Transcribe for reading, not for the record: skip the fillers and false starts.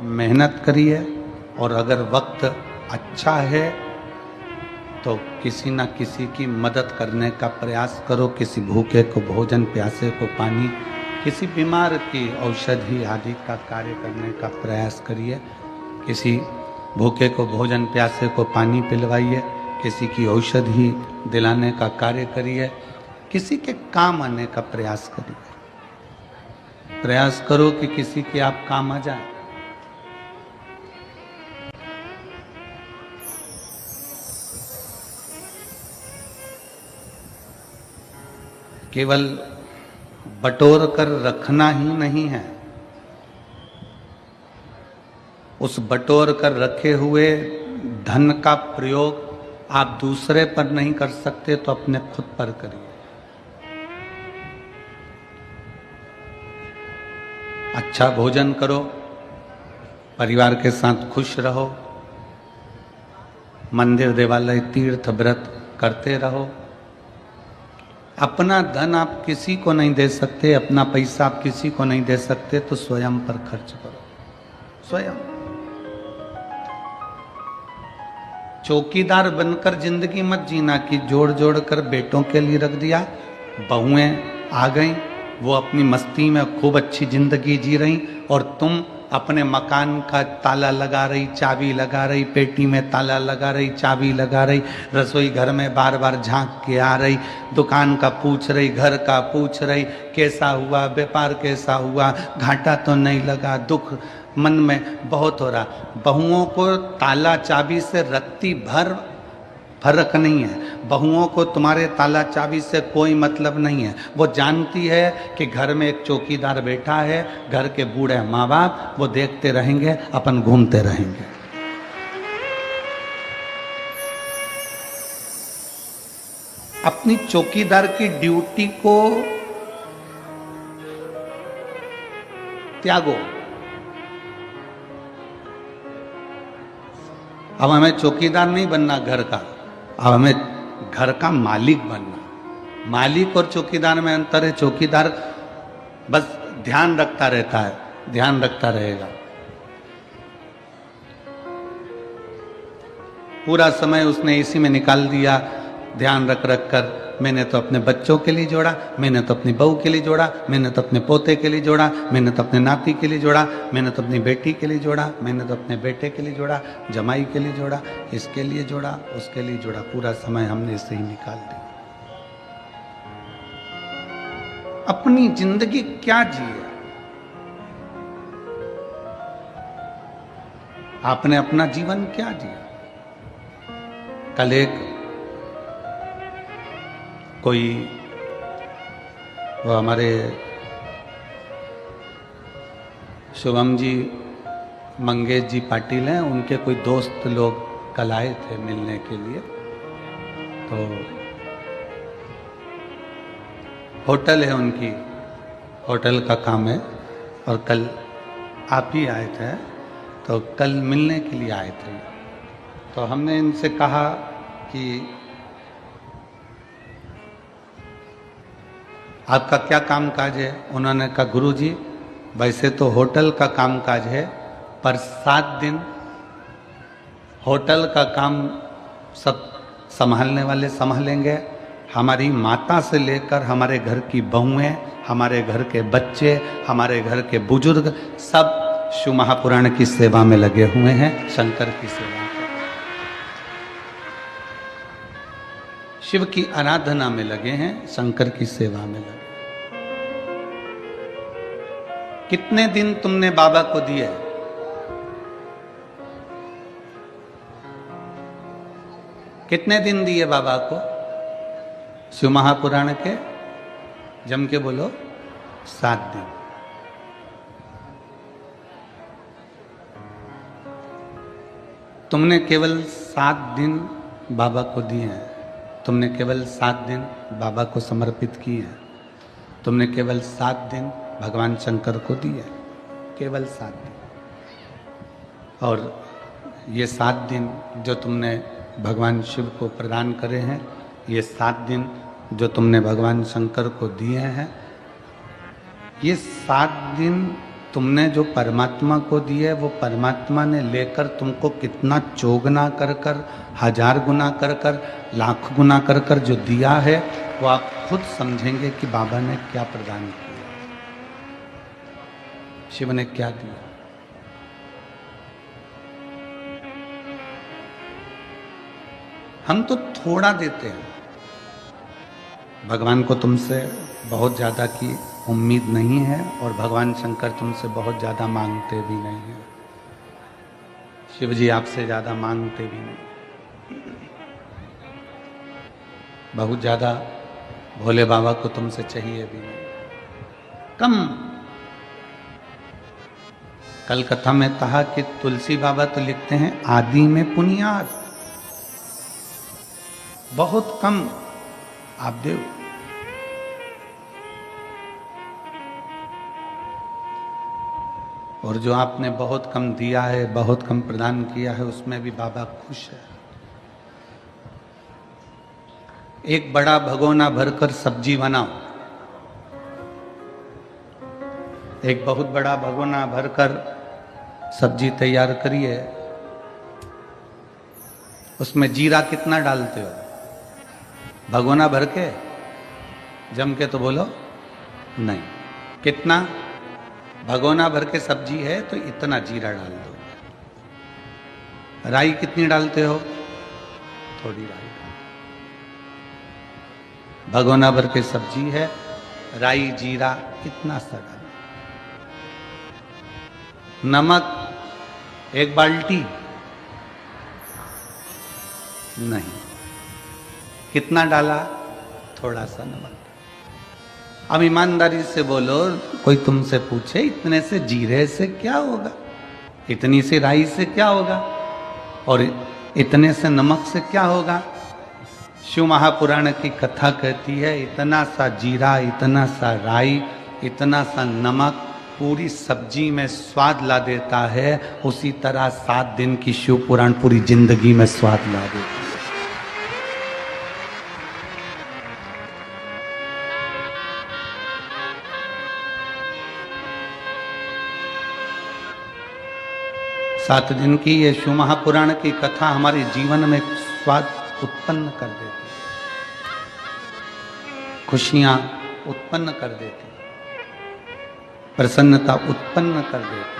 मेहनत करिए, और अगर वक्त अच्छा है तो किसी न किसी की मदद करने का प्रयास करो। किसी भूखे को भोजन, प्यासे को पानी, किसी बीमार की औषधि आदि का कार्य करने का प्रयास करिए। किसी भूखे को भोजन, प्यासे को पानी पिलवाइए, किसी की औषधि दिलाने का कार्य करिए, किसी के काम आने का प्रयास करिए। प्रयास करो कि किसी के आप काम आ जाए। केवल बटोर कर रखना ही नहीं है, उस बटोर कर रखे हुए धन का प्रयोग आप दूसरे पर नहीं कर सकते तो अपने खुद पर करिए। अच्छा भोजन करो, परिवार के साथ खुश रहो, मंदिर, देवालय, तीर्थ, व्रत करते रहो। अपना धन आप किसी को नहीं दे सकते, अपना पैसा आप किसी को नहीं दे सकते, तो स्वयं पर खर्च करो। स्वयं चौकीदार बनकर जिंदगी मत जीना कि जोड़ जोड़ कर बेटों के लिए रख दिया, बहुएं आ गईं, वो अपनी मस्ती में खूब अच्छी जिंदगी जी रही, और तुम अपने मकान का ताला लगा रही, चाबी लगा रही, पेटी में ताला लगा रही, चाबी लगा रही, रसोई घर में बार बार झांक के आ रही, दुकान का पूछ रही, घर का पूछ रही, कैसा हुआ, व्यापार कैसा हुआ, घाटा तो नहीं लगा, दुख मन में बहुत हो रहा। बहुओं को ताला चाबी से रत्ती भर फर्क नहीं है। बहुओं को तुम्हारे ताला चाबी से कोई मतलब नहीं है। वो जानती है कि घर में एक चौकीदार बैठा है, घर के बूढ़े माँ बाप वो देखते रहेंगे, अपन घूमते रहेंगे। अपनी चौकीदार की ड्यूटी को त्यागो। अब हमें चौकीदार नहीं बनना घर का, अब हमें घर का मालिक बनना। मालिक और चौकीदार में अंतर है। चौकीदार बस ध्यान रखता रहता है, ध्यान रखता रहेगा, पूरा समय उसने इसी में निकाल दिया, ध्यान रख रख कर। मैंने तो अपने बच्चों के लिए जोड़ा, मैंने तो अपनी बहू के लिए जोड़ा, मैंने तो अपने पोते के लिए जोड़ा, मैंने तो अपने नाती के लिए जोड़ा, मैंने तो अपनी बेटी के लिए जोड़ा, मैंने तो अपने बेटे के लिए जोड़ा, जमाई के लिए जोड़ा, इसके लिए जोड़ा, उसके लिए जोड़ा। पूरा समय हमने इससे ही निकाल दिया। अपनी जिंदगी क्या जिए? आपने अपना जीवन क्या जिया? कल एक कोई, वो हमारे शुभम जी, मंगेश जी पाटिल हैं, उनके कोई दोस्त लोग कल आए थे मिलने के लिए। तो होटल है उनकी, होटल का काम है, और कल आप ही आए थे, तो कल मिलने के लिए आए थे। तो हमने इनसे कहा कि आपका क्या काम काज है? उन्होंने कहा गुरुजी वैसे तो होटल का काम काज है, पर 7 दिन होटल का काम सब संभालने वाले संभालेंगे। हमारी माता से लेकर हमारे घर की बहुएं, हमारे घर के बच्चे, हमारे घर के बुजुर्ग सब शिव महापुराण की सेवा में लगे हुए हैं, शंकर की सेवा में, शिव की आराधना में लगे हैं, शंकर की सेवा में लगे। कितने दिन तुमने बाबा को दिए? कितने दिन दिए बाबा को शिव महापुराण के? जम के बोलो, 7 दिन। तुमने केवल 7 दिन बाबा को दिए हैं। तुमने केवल 7 दिन बाबा को समर्पित किए हैं। तुमने केवल 7 दिन भगवान शंकर को दिए, केवल 7 दिन। और ये 7 दिन जो तुमने भगवान शिव को प्रदान करे हैं, ये 7 दिन जो तुमने भगवान शंकर को दिए हैं, ये 7 दिन तुमने जो परमात्मा को दी है वो परमात्मा ने लेकर तुमको कितना चौगुना कर कर, 1000 गुना कर कर, लाख गुना कर कर जो दिया है वो आप खुद समझेंगे कि बाबा ने क्या प्रदान किया, शिव ने क्या दिया। हम तो थोड़ा देते हैं, भगवान को तुमसे बहुत ज़्यादा की उम्मीद नहीं है और भगवान शंकर तुमसे बहुत ज़्यादा मांगते भी नहीं हैं, शिव जी आपसे ज़्यादा मांगते भी नहीं, बहुत ज़्यादा भोले बाबा को तुमसे चाहिए भी नहीं, कम। कल कथा में कहा कि तुलसी बाबा तो लिखते हैं आदि में पुनियाद, बहुत कम आप दो। और जो आपने बहुत कम दिया है, बहुत कम प्रदान किया है, उसमें भी बाबा खुश है। एक बड़ा भगोना भरकर सब्जी बनाओ, एक बहुत बड़ा भगोना भरकर सब्जी तैयार करिए, उसमें जीरा कितना डालते हो? भगोना भर के जम के तो बोलो नहीं, कितना? भगोना भर के सब्जी है तो इतना जीरा डाल दो। राई कितनी डालते हो? थोड़ी राई। भगोना भर के सब्जी है, राई जीरा कितना सा डालो। नमक एक बाल्टी नहीं, कितना डाला? थोड़ा सा नमक। अब ईमानदारी से बोलो, कोई तुमसे पूछे इतने से जीरे से क्या होगा, इतनी सी राई से क्या होगा, और इतने से नमक से क्या होगा? शिव महापुराण की कथा कहती है इतना सा जीरा, इतना सा राई, इतना सा नमक पूरी सब्जी में स्वाद ला देता है। उसी तरह 7 दिन की शिव पुराण पूरी जिंदगी में स्वाद ला देता है। सात दिन की ये शिव महापुराण की कथा हमारे जीवन में स्वाद उत्पन्न कर देती है, खुशियां उत्पन्न कर देती है, प्रसन्नता उत्पन्न कर देती है।